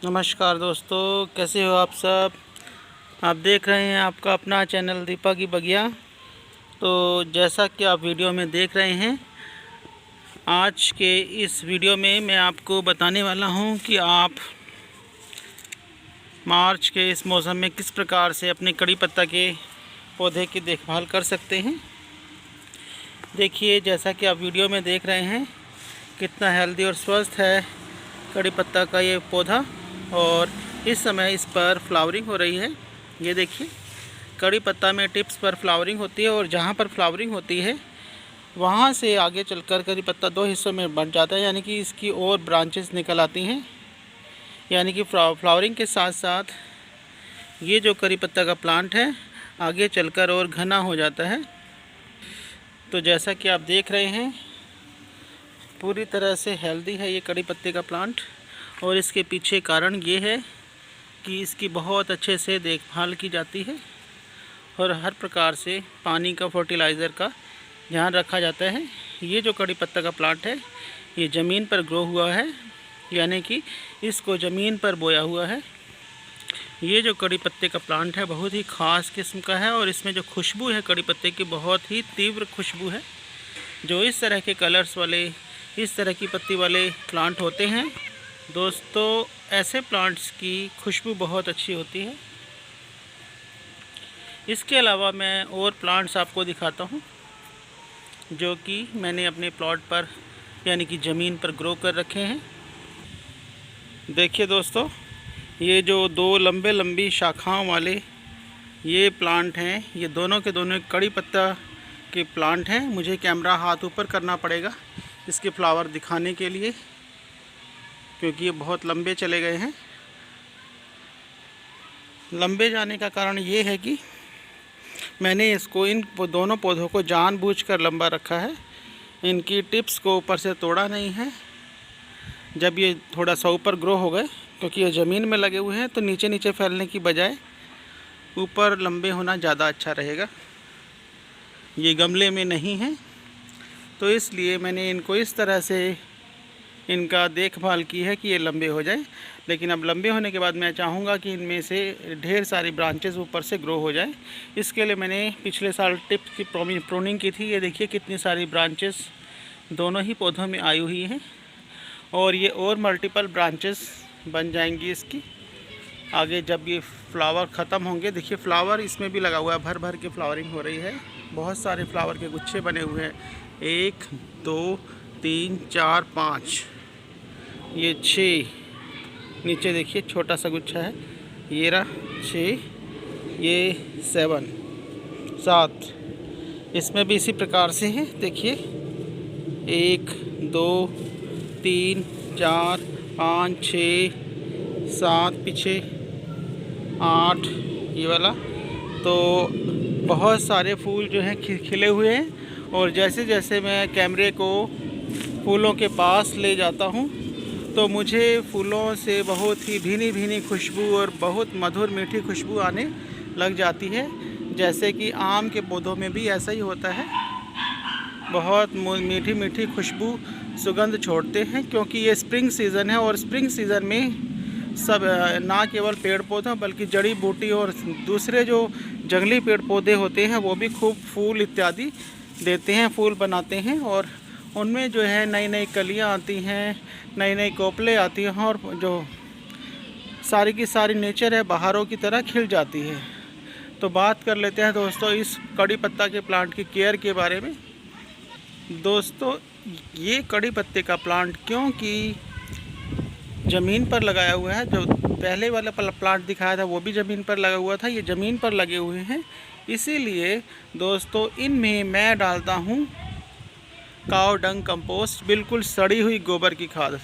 नमस्कार दोस्तों, कैसे हो आप सब। आप देख रहे हैं आपका अपना चैनल दीपा की बगिया। तो जैसा कि आप वीडियो में देख रहे हैं, आज के इस वीडियो में मैं आपको बताने वाला हूं कि आप मार्च के इस मौसम में किस प्रकार से अपने कड़ी पत्ता के पौधे की देखभाल कर सकते हैं। देखिए, जैसा कि आप वीडियो में देख रहे हैं, कितना हेल्दी और स्वस्थ है कड़ी पत्ता का ये पौधा। और इस समय इस पर फ्लावरिंग हो रही है। ये देखिए, कड़ी पत्ता में टिप्स पर फ्लावरिंग होती है और जहाँ पर फ्लावरिंग होती है वहाँ से आगे चलकर कड़ी पत्ता दो हिस्सों में बंट जाता है, यानी कि इसकी और ब्रांचेस निकल आती हैं। यानी कि फ्लावरिंग के साथ साथ ये जो कड़ी पत्ता का प्लांट है आगे चलकर और घना हो जाता है। तो जैसा कि आप देख रहे हैं, पूरी तरह से हेल्दी है ये कड़ी पत्ते का प्लांट। और इसके पीछे कारण ये है कि इसकी बहुत अच्छे से देखभाल की जाती है और हर प्रकार से पानी का, फर्टिलाइज़र का ध्यान रखा जाता है। ये जो कड़ी पत्ता का प्लांट है ये ज़मीन पर ग्रो हुआ है, यानी कि इसको ज़मीन पर बोया हुआ है। ये जो कड़ी पत्ते का प्लांट है बहुत ही ख़ास किस्म का है और इसमें जो खुशबू है कड़ी पत्ते की, बहुत ही तीव्र खुशबू है। जो इस तरह के कलर्स वाले, इस तरह की पत्ती वाले प्लांट होते हैं दोस्तों, ऐसे प्लांट्स की खुशबू बहुत अच्छी होती है। इसके अलावा मैं और प्लांट्स आपको दिखाता हूँ जो कि मैंने अपने प्लॉट पर, यानी कि ज़मीन पर ग्रो कर रखे हैं। देखिए दोस्तों, ये जो दो लंबी शाखाओं वाले ये प्लांट हैं, ये दोनों के दोनों कड़ी पत्ता के प्लांट हैं। मुझे कैमरा हाथ ऊपर करना पड़ेगा इसके फ्लावर दिखाने के लिए, क्योंकि ये बहुत लंबे चले गए हैं। लंबे जाने का कारण ये है कि मैंने इसको, इन दोनों पौधों को जानबूझकर लंबा रखा है। इनकी टिप्स को ऊपर से तोड़ा नहीं है। जब ये थोड़ा सा ऊपर ग्रो हो गए, क्योंकि ये ज़मीन में लगे हुए हैं, तो नीचे नीचे फैलने की बजाय ऊपर लंबे होना ज़्यादा अच्छा रहेगा। ये गमले में नहीं है, तो इसलिए मैंने इनको इस तरह से इनका देखभाल की है कि ये लंबे हो जाएं। लेकिन अब लंबे होने के बाद मैं चाहूँगा कि इनमें से ढेर सारी ब्रांचेस ऊपर से ग्रो हो जाएं। इसके लिए मैंने पिछले साल टिप्स की प्रूनिंग की थी। ये देखिए कितनी सारी ब्रांचेस दोनों ही पौधों में आई हुई हैं और ये और मल्टीपल ब्रांचेस बन जाएंगी इसकी आगे जब ये फ्लावर ख़त्म होंगे। देखिए, फ्लावर इसमें भी लगा हुआ है, भर भर के फ्लावरिंग हो रही है। बहुत सारे फ्लावर के गुच्छे बने हुए हैं, 1 2 3 4 5, ये 6। नीचे देखिए छोटा सा गुच्छा है, ये रहा 6, ये 7। इसमें भी इसी प्रकार से है। देखिए 1 2 3 4 5 6 7, पीछे 8 ये वाला। तो बहुत सारे फूल जो हैं खिले हुए हैं और जैसे जैसे मैं कैमरे को फूलों के पास ले जाता हूँ तो मुझे फूलों से बहुत ही भीनी भीनी खुशबू और बहुत मधुर मीठी खुशबू आने लग जाती है। जैसे कि आम के पौधों में भी ऐसा ही होता है, बहुत मीठी मीठी खुशबू सुगंध छोड़ते हैं, क्योंकि ये स्प्रिंग सीज़न है। और स्प्रिंग सीज़न में सब, ना केवल पेड़ पौधों बल्कि जड़ी बूटी और दूसरे जो जंगली पेड़ पौधे होते हैं वो भी खूब फूल इत्यादि देते हैं, फूल बनाते हैं और उनमें जो है नई नई कलियां आती हैं, नई नई कोपलें आती हैं और जो सारी की सारी नेचर है बहारों की तरह खिल जाती है। तो बात कर लेते हैं दोस्तों इस कड़ी पत्ता के प्लांट की केयर के बारे में। दोस्तों, ये कड़ी पत्ते का प्लांट क्योंकि ज़मीन पर लगाया हुआ है, जो पहले वाला प्लांट दिखाया था वो भी ज़मीन पर लगा हुआ था, ये ज़मीन पर लगे हुए हैं। इसीलिए दोस्तों इनमें मैं डालता हूँ काव डंग कंपोस्ट, बिल्कुल सड़ी हुई गोबर की खाद।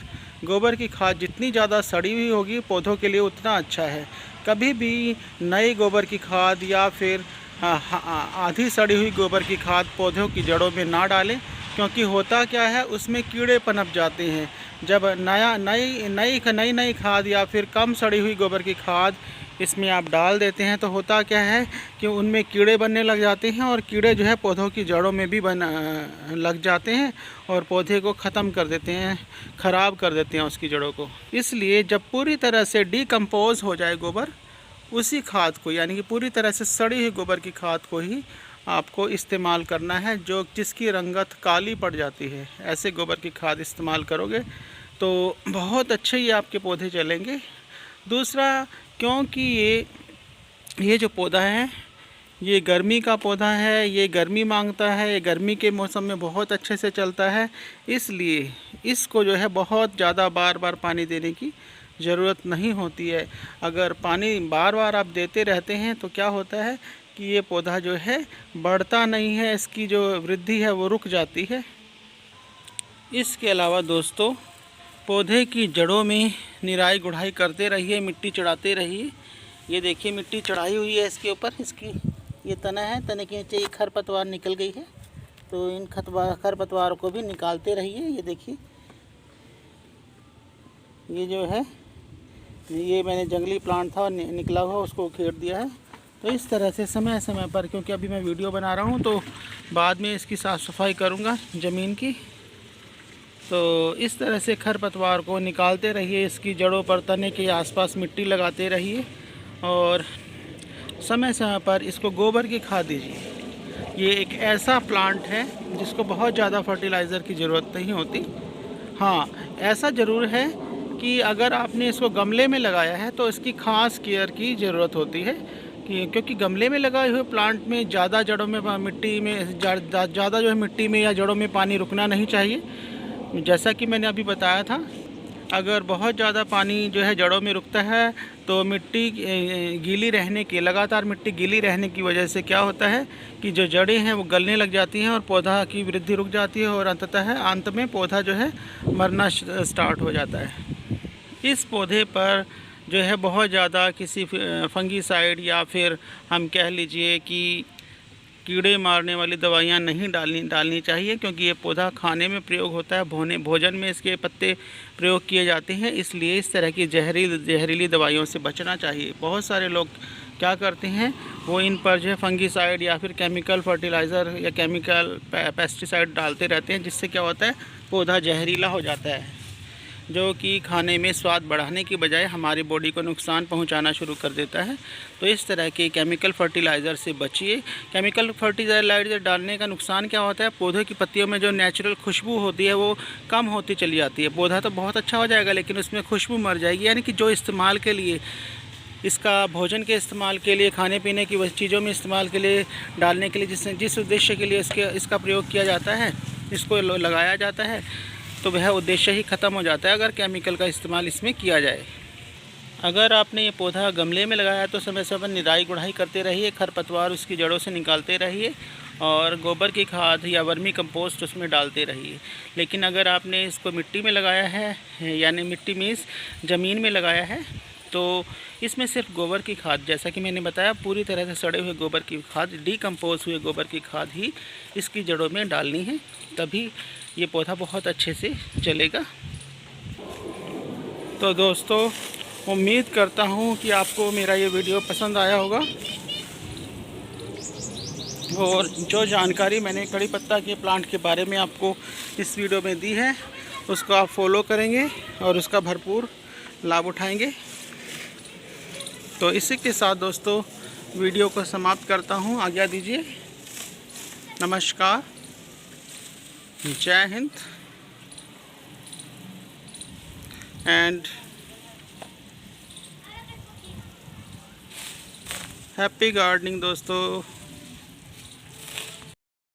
गोबर की खाद जितनी ज़्यादा सड़ी हुई होगी पौधों के लिए उतना अच्छा है। कभी भी नई गोबर की खाद या फिर आधी सड़ी हुई गोबर की खाद पौधों की जड़ों में ना डालें, क्योंकि होता क्या है उसमें कीड़े पनप जाते हैं। जब नई खाद या फिर कम सड़ी हुई गोबर की खाद इसमें आप डाल देते हैं तो होता क्या है कि उनमें कीड़े बनने लग जाते हैं और कीड़े जो है पौधों की जड़ों में भी लग जाते हैं और पौधे को ख़त्म कर देते हैं, ख़राब कर देते हैं उसकी जड़ों को। इसलिए जब पूरी तरह से डिकम्पोज हो जाए गोबर, उसी खाद को यानी कि पूरी तरह से सड़ी हुई गोबर की खाद को ही आपको इस्तेमाल करना है, जो जिसकी रंगत काली पड़ जाती है। ऐसे गोबर की खाद इस्तेमाल करोगे तो बहुत अच्छे ये आपके पौधे चलेंगे। दूसरा, क्योंकि ये जो पौधा है ये गर्मी का पौधा है, ये गर्मी मांगता है, ये गर्मी के मौसम में बहुत अच्छे से चलता है, इसलिए इसको जो है बहुत ज़्यादा बार बार पानी देने की ज़रूरत नहीं होती है। अगर पानी बार बार आप देते रहते हैं तो क्या होता है कि ये पौधा जो है बढ़ता नहीं है, इसकी जो वृद्धि है वो रुक जाती है। इसके अलावा दोस्तों, पौधे की जड़ों में निराई गुड़ाई करते रहिए, मिट्टी चढ़ाते रहिए। ये देखिए मिट्टी चढ़ाई हुई है इसके ऊपर, इसकी ये तना है, तने के नीचे खरपतवार निकल गई है, तो इन खरपतवार को भी निकालते रहिए। ये देखिए ये जो है ये मैंने जंगली प्लांट था निकला हुआ, उसको उखेड़ दिया है। तो इस तरह से समय समय पर, क्योंकि अभी मैं वीडियो बना रहा हूँ तो बाद में इसकी साफ़ सफाई करूँगा ज़मीन की, तो इस तरह से खरपतवार को निकालते रहिए। इसकी जड़ों पर, तने के आसपास मिट्टी लगाते रहिए और समय समय पर इसको गोबर की खाद दीजिए। ये एक ऐसा प्लांट है जिसको बहुत ज़्यादा फर्टिलाइज़र की ज़रूरत नहीं होती। हाँ, ऐसा ज़रूर है कि अगर आपने इसको गमले में लगाया है तो इसकी खास केयर की ज़रूरत होती है, क्योंकि गमले में लगाए हुए प्लांट में ज़्यादा जड़ों में मिट्टी में ज़्यादा जो है मिट्टी में या जड़ों में पानी रुकना नहीं चाहिए। जैसा कि मैंने अभी बताया था, अगर बहुत ज़्यादा पानी जो है जड़ों में रुकता है तो मिट्टी गीली रहने की, लगातार मिट्टी गीली रहने की वजह से क्या होता है कि जो जड़ें हैं वो गलने लग जाती हैं और पौधा की वृद्धि रुक जाती है और अंत में पौधा जो है मरना स्टार्ट हो जाता है। इस पौधे पर जो है बहुत ज़्यादा किसी फंगीसाइड या फिर हम कह लीजिए कि कीड़े मारने वाली दवाइयाँ नहीं डालनी चाहिए, क्योंकि ये पौधा खाने में प्रयोग होता है, भोजन में इसके पत्ते प्रयोग किए जाते हैं। इसलिए इस तरह की जहरीली दवाइयों से बचना चाहिए। बहुत सारे लोग क्या करते हैं, वो इन पर जो है फंगीसाइड या फिर केमिकल फर्टिलाइज़र या केमिकल पेस्टिसाइड डालते रहते हैं, जिससे क्या होता है पौधा जहरीला हो जाता है, जो कि खाने में स्वाद बढ़ाने की बजाय हमारी बॉडी को नुकसान पहुंचाना शुरू कर देता है। तो इस तरह के केमिकल फर्टिलाइज़र से बचिए। केमिकल फर्टिलाइज़र डालने का नुकसान क्या होता है, पौधे की पत्तियों में जो नेचुरल खुशबू होती है वो कम होती चली जाती है। पौधा तो बहुत अच्छा हो जाएगा लेकिन उसमें खुशबू मर जाएगी, यानी कि जो इस्तेमाल के लिए, इसका भोजन के इस्तेमाल के लिए, खाने पीने की चीज़ों में इस्तेमाल के लिए डालने के लिए जिस उद्देश्य के लिए इसका प्रयोग किया जाता है, इसको लगाया जाता है, तो वह उद्देश्य ही ख़त्म हो जाता है अगर केमिकल का इस्तेमाल इसमें किया जाए। अगर आपने ये पौधा गमले में लगाया तो समय समय पर निराई गुड़ाई करते रहिए, खरपतवार उसकी जड़ों से निकालते रहिए और गोबर की खाद या वर्मी कंपोस्ट उसमें डालते रहिए। लेकिन अगर आपने इसको मिट्टी में लगाया है, यानी मिट्टी मीन्स ज़मीन में लगाया है, तो इसमें सिर्फ गोबर की खाद, जैसा कि मैंने बताया, पूरी तरह से सड़े हुए गोबर की खाद, डिकम्पोज हुए गोबर की खाद ही इसकी जड़ों में डालनी है, तभी ये पौधा बहुत अच्छे से चलेगा। तो दोस्तों, उम्मीद करता हूँ कि आपको मेरा ये वीडियो पसंद आया होगा और जो जानकारी मैंने कड़ी पत्ता के प्लांट के बारे में आपको इस वीडियो में दी है उसको आप फॉलो करेंगे और उसका भरपूर लाभ उठाएंगे। तो इसी के साथ दोस्तों वीडियो को समाप्त करता हूँ, आज्ञा दीजिए। नमस्कार, जय हिंद एंड हैप्पी गार्डनिंग दोस्तों।